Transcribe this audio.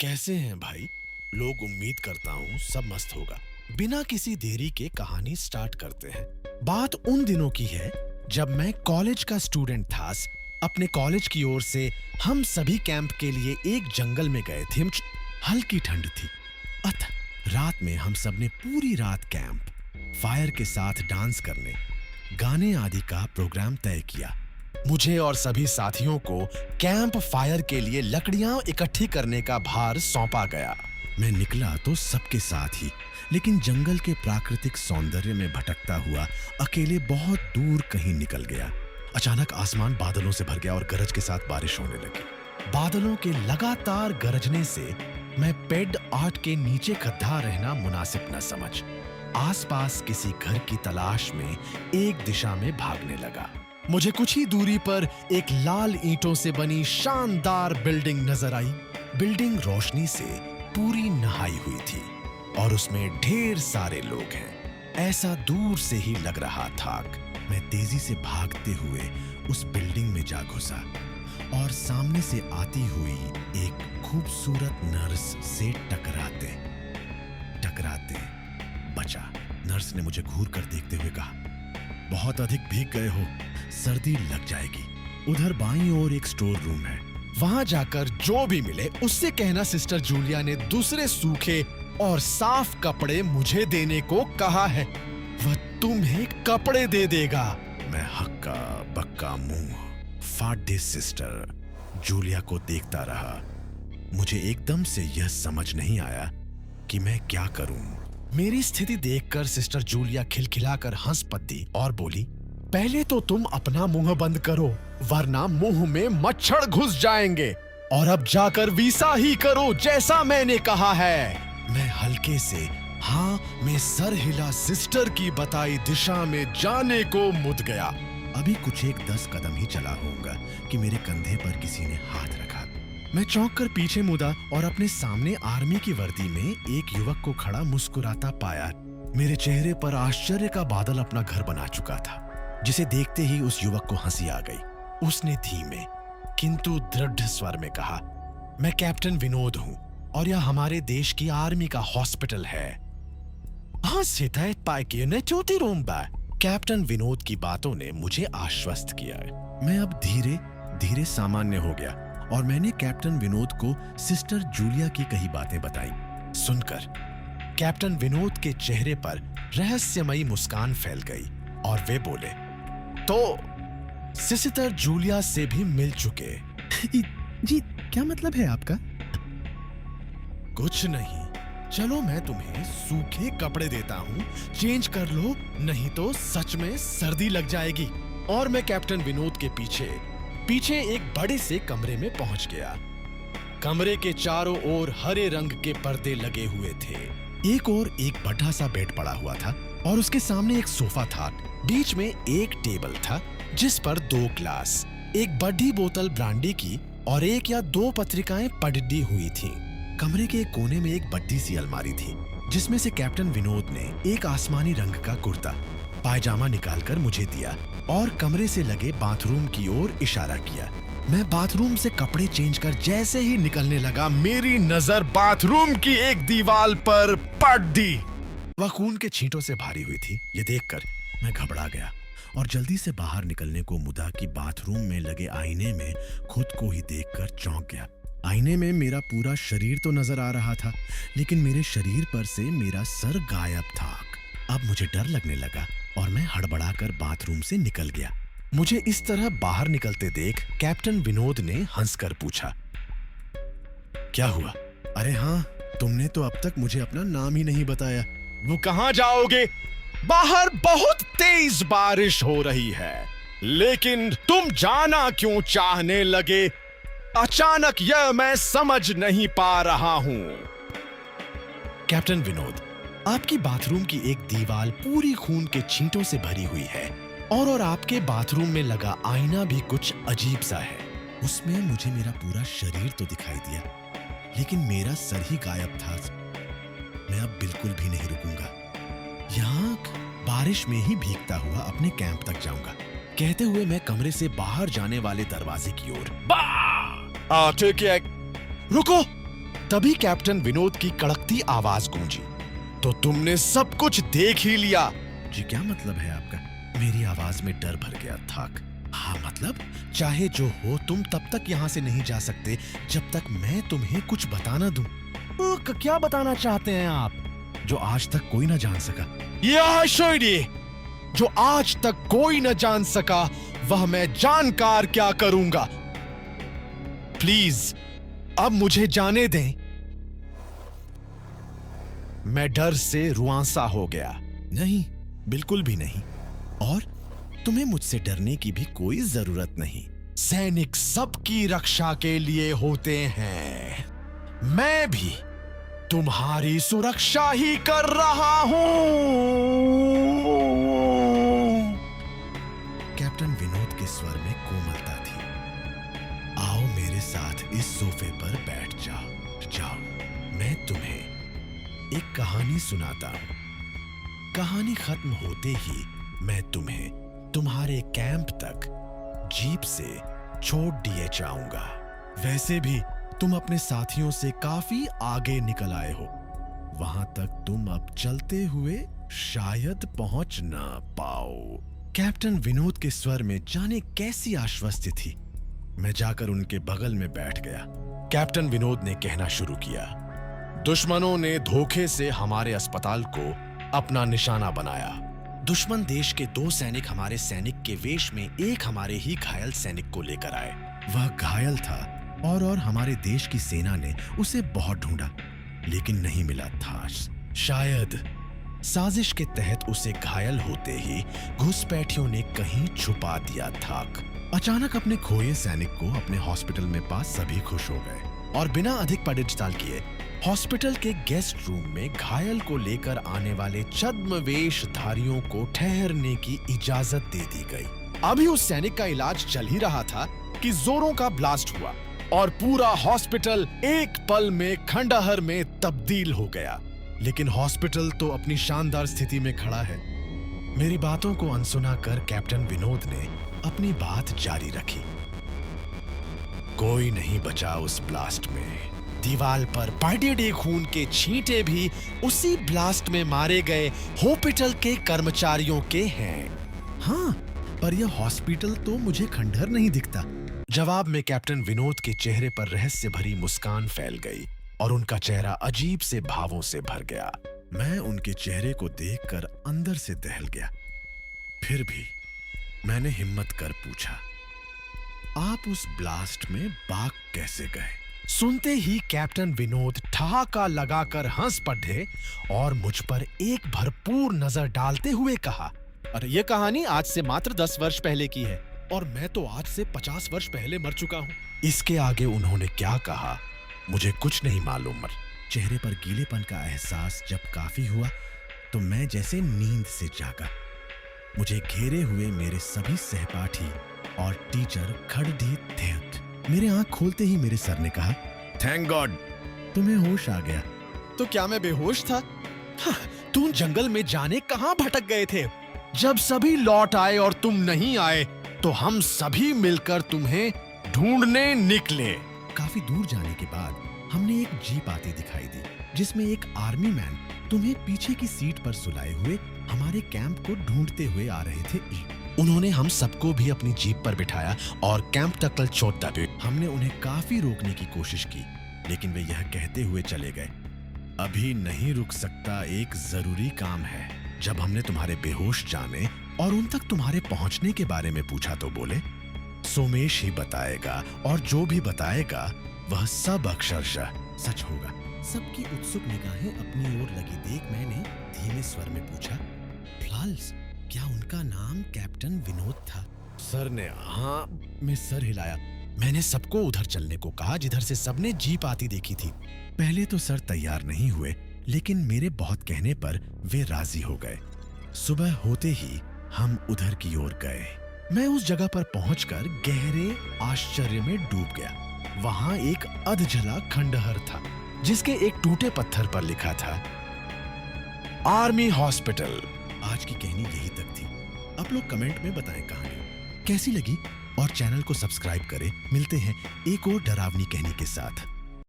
कैसे हैं भाई? लोग उम्मीद करता हूँ सब मस्त होगा। बिना किसी देरी के कहानी स्टार्ट करते हैं। बात उन दिनों की है जब मैं कॉलेज का स्टूडेंट था। अपने कॉलेज की ओर से हम सभी कैंप के लिए एक जंगल में गए थे। हल्की ठंड थी। अतः रात में हम सब ने पूरी रात कैंप फायर के साथ डांस करने, गाने आदि का प्रोग्राम तय किया। मुझे और सभी साथियों को कैंप फायर के लिए लकड़ियां इकट्ठी करने का भार सौंपा गया। मैं निकला तो सबके साथ ही, लेकिन जंगल के प्राकृतिक सौंदर्य में भटकता हुआ अकेले बहुत दूर कहीं निकल गया। अचानक आसमान बादलों से भर गया और गरज के साथ बारिश होने लगी। बादलों के लगातार गरजने से मैं पेड आर्ट के नीचे खद्दा रहना मुनासिब न समझ आसपास किसी घर की तलाश में एक दिशा में भागने लगा। मुझे कुछ ही दूरी पर एक लाल ईंटों से बनी शानदार बिल्डिंग नजर आई। बिल्डिंग रोशनी से पूरी नहाई हुई थी और उसमें ढेर सारे लोग हैं, ऐसा दूर से ही लग रहा था। मैं तेजी से भागते हुए उस बिल्डिंग में जा घुसा और सामने से आती हुई एक खूबसूरत नर्स से टकराते बचा। नर्स ने मुझे घूर कर देखते हुए कहा, बहुत अधिक भीग गए हो, सर्दी लग जाएगी। उधर बाईं ओर एक स्टोर रूम है, वहां जाकर जो भी मिले उससे कहना सिस्टर जूलिया ने दूसरे सूखे और साफ कपड़े मुझे देने को कहा है। वह तुम्हें कपड़े दे देगा। मैं हक्का बक्का मुंह फाड़ दे सिस्टर जूलिया को देखता रहा। मुझे एकदम से यह समझ नहीं आया कि मैं क्या करूं। मेरी स्थिति देखकर सिस्टर जूलिया खिलखिलाकर हंस पड़ी और बोली, पहले तो तुम अपना मुंह बंद करो, वरना मुंह में मच्छर घुस जाएंगे। और अब जाकर वीसा ही करो जैसा मैंने कहा है। मैं हल्के से हाँ में सर हिला सिस्टर की बताई दिशा में जाने को मुद गया। अभी कुछ एक 10 कदम ही चला होऊंगा कि मेरे कंधे पर किसी ने हाथ रखा। मैं चौंक कर पीछे मुड़ा और अपने सामने आर्मी की वर्दी में एक युवक को खड़ा मुस्कुराता पाया। मेरे चेहरे पर आश्चर्य का बादल अपना घर बना चुका था, जिसे देखते ही उस युवक को हंसी आ गई। उसने धीमे किंतु दृढ़ स्वर में कहा, मैं कैप्टन विनोद हूं और यह हमारे देश की आर्मी का हॉस्पिटल है। कैप्टन विनोद की बातों ने मुझे आश्वस्त किया। मैं अब धीरे धीरे सामान्य हो गया और मैंने कैप्टन विनोद को सिस्टर जूलिया की कही बातें बताई। सुनकर कैप्टन विनोद के चेहरे पर रहस्यमयी मुस्कान फैल गई और वे बोले, तो सिस्टर जूलिया से भी मिल चुके? जी, क्या मतलब है आपका? कुछ नहीं, चलो मैं तुम्हें सूखे कपड़े देता हूँ, चेंज कर लो, नहीं तो सच में सर्दी लग जाएगी। और मैं कैप्टन विनोद के पीछे एक बड़े से कमरे में पहुंच गया। कमरे के चारों ओर हरे रंग के पर्दे लगे हुए थे। एक ओर एक बड़ा सा बेड पड़ा हुआ था और उसके सामने एक सोफा था। बीच में एक टेबल था जिस पर 2 ग्लास, एक बड़ी बोतल ब्रांडी की और 1 या 2 पत्रिकाएं पड़ी हुई थीं। कमरे के एक कोने में एक बड़ी सी अलमारी थी जिसमें से कैप्टन विनोद ने एक आसमानी रंग का कुर्ता पायजामा निकालकर मुझे दिया और कमरे से लगे बाथरूम की ओर इशारा किया। मैं बाथरूम से कपड़े चेंज कर जैसे ही निकलने लगा, मेरी नजर बाथरूम की एक दीवार पर पड़ दी। वह खून के छींटों से भारी हुई थी। ये देखकर मैं घबरा गया और जल्दी से बाहर निकलने को मुदा कि बाथरूम में लगे आईने में खुद को ही देखकर चौंक गया। आईने में मेरा पूरा शरीर तो नजर आ रहा था, लेकिन मेरे शरीर पर से मेरा सर गायब था। अब मुझे डर लगने लगा और मैं हड़बड़ाकर बाथरूम से निकल गया। मुझे इस तरह बाहर निकलते देख कैप्टन विनोद ने हंसकर पूछा, क्या हुआ? अरे हाँ, तुमने तो अब तक मुझे अपना नाम ही नहीं बताया। वो कहां जाओगे? बाहर बहुत तेज बारिश हो रही है, लेकिन तुम जाना क्यों चाहने लगे? अचानक यह मैं समझ नहीं पा रहा हूं। कैप्टन विनोद, आपकी बाथरूम की एक दीवार पूरी खून के छींटों से भरी हुई है और आपके बाथरूम में लगा आईना भी कुछ अजीब सा है। उसमें मुझे मेरा पूरा शरीर तो दिखाई दिया, लेकिन मेरा सर ही गायब था। मैं अब बिल्कुल भी नहीं रुकूंगा, यहाँ बारिश में ही भीगता हुआ अपने कैंप तक जाऊंगा। कहते हुए मैं कमरे से बाहर जाने वाले दरवाजे की ओर रुको! तभी कैप्टन विनोद की कड़कती आवाज गूंजी। तो तुमने सब कुछ देख ही लिया। जी क्या मतलब है आपका? मेरी आवाज में डर भर गया था। हाँ मतलब, चाहे जो हो तुम तब तक यहाँ से नहीं जा सकते जब तक मैं तुम्हें कुछ बता ना दूं। क्या बताना चाहते हैं आप? जो आज तक कोई ना जान सका। या शोरी, जो आज तक कोई न जान सका वह मैं जानकार क्या करूंगा। प्लीज अब मुझे जाने दें। मैं डर से रुआंसा हो गया। नहीं, बिल्कुल भी नहीं। और तुम्हें मुझसे डरने की भी कोई जरूरत नहीं। सैनिक सबकी रक्षा के लिए होते हैं। मैं भी तुम्हारी सुरक्षा ही कर रहा हूं। कैप्टन विनोद के स्वर में कोमलता थी। आओ मेरे साथ इस सोफे पर बैठ जाओ। जाओ, मैं तुम्हें एक कहानी सुनाता हूं। कहानी खत्म होते ही मैं तुम्हें तुम्हारे कैंप तक जीप से छोड़ दिए जाऊंगा। वैसे भी तुम अपने साथियों से काफी आगे निकल आए हो। वहां तक तुम अब चलते हुए शायद पहुंच ना पाओ। कैप्टन विनोद के स्वर में जाने कैसी आश्वस्ति थी। मैं जाकर उनके बगल में बैठ गया। कैप्टन विनोद ने कहना शुरू किया, दुश्मनों ने धोखे से हमारे अस्पताल को अपना निशाना बनाया। दुश्मन देश के 2 सैनिक हमारे सैनिक के वेश में एक हमारे ही घायल सैनिक को लेकर आए। वह घायल था और हमारे देश की सेना ने उसे बहुत ढूंढा, लेकिन नहीं मिला था। शायद साजिश के तहत उसे घायल होते ही घुसपैठियों ने कहीं छुपा दिया था। अचानक अपने खोए सैनिक को अपने हॉस्पिटल में पास सभी खुश हो गए और बिना अधिक पड़ताल किए हॉस्पिटल के गेस्ट रूम में घायल को लेकर आने वाले छद्मवेशधारियों को ठहरने की इजाजत दे दी गई। अभी उस सैनिक का इलाज चल ही रहा था कि जोरों का ब्लास्ट हुआ और पूरा हॉस्पिटल एक पल में खंडहर में तब्दील हो गया। लेकिन हॉस्पिटल तो अपनी शानदार स्थिति में खड़ा है। मेरी बातों को अनसुना कर कैप्टन विनोद ने अपनी बात जारी रखी। कोई नहीं बचा उस ब्लास्ट में। दीवार पर बड़े खून के छींटे भी उसी ब्लास्ट में मारे गए हॉस्पिटल के कर्मचारियों के हैं। हाँ, पर यह हॉस्पिटल तो मुझे खंडहर नहीं दिखता। जवाब में कैप्टन विनोद के चेहरे पर रहस्य भरी मुस्कान फैल गई और उनका चेहरा अजीब से भावों से भर गया। मैं उनके चेहरे को देखकर अंदर से दहल गया। फिर भी मैंने हिम्मत कर पूछा, आप उस ब्लास्ट में भाग कैसे गए? सुनते ही कैप्टन विनोद ठहाका लगाकर हंस पड़े और मुझ पर एक भरपूर नजर डालते हुए कहा, अरे ये कहानी आज से मात्र 10 वर्ष पहले की है और मैं तो आज से 50 वर्ष पहले मर चुका हूँ। इसके आगे उन्होंने क्या कहा मुझे कुछ नहीं मालूम। चेहरे पर गीलेपन का एहसास जब काफी हुआ तो मैं जैसे नींद से जागा। मुझे घेरे हुए मेरे सभी सहपाठी और टीचर खड़े थे। मेरे आंख खोलते ही मेरे सर ने कहा, थैंक गॉड तुम्हें होश आ गया। तो क्या मैं बेहोश था? हाँ, तुम जंगल में जाने कहां भटक गए थे? जब सभी लौट आए और तुम नहीं आए तो हम सभी मिलकर तुम्हें ढूंढने निकले। काफी दूर जाने के बाद हमने एक जीप आती दिखाई दी जिसमें एक आर्मी मैन तुम्हें पीछे की सीट पर सुलाए हुए हमारे कैंप को ढूंढते हुए आ रहे थे। उन्होंने हम सबको भी अपनी जीप पर बिठाया और कैंप तक छोड़ दिया। हमने उन्हें काफी रोकने की कोशिश की, लेकिन वे यह कहते हुए चले गए, अभी नहीं रुक सकता, एक जरूरी काम है। जब हमने तुम्हारे बेहोश जाने और उन तक तुम्हारे पहुंचने के बारे में पूछा तो बोले, सोमेश ही बताएगा और जो भी बताएगा वह सब अक्षरशः सच होगा। सबकी उत्सुक निगाहें अपनी ओर लगी देख मैंने धीमे स्वर में पूछा, फ्लाल्स, क्या उनका नाम कैप्टन विनोद था? सर ने हाँ में सर हिलाया। मैंने सबको उधर चलने को कहा जिधर से सबने जीप आती देखी थी। पहले तो सर तैयार नहीं हुए, लेकिन मेरे बहुत कहने पर वे राजी हो गए। सुबह होते ही हम उधर की ओर गए। मैं उस जगह पर पहुंचकर गहरे आश्चर्य में डूब गया। वहां एक अधजला खंडहर था जिसके एक टूटे पत्थर पर लिखा था आर्मी हॉस्पिटल। आज की कहानी यही तक थी। आप लोग कमेंट में बताएं कहानी कैसी लगी और चैनल को सब्सक्राइब करें। मिलते हैं एक और डरावनी कहानी के साथ।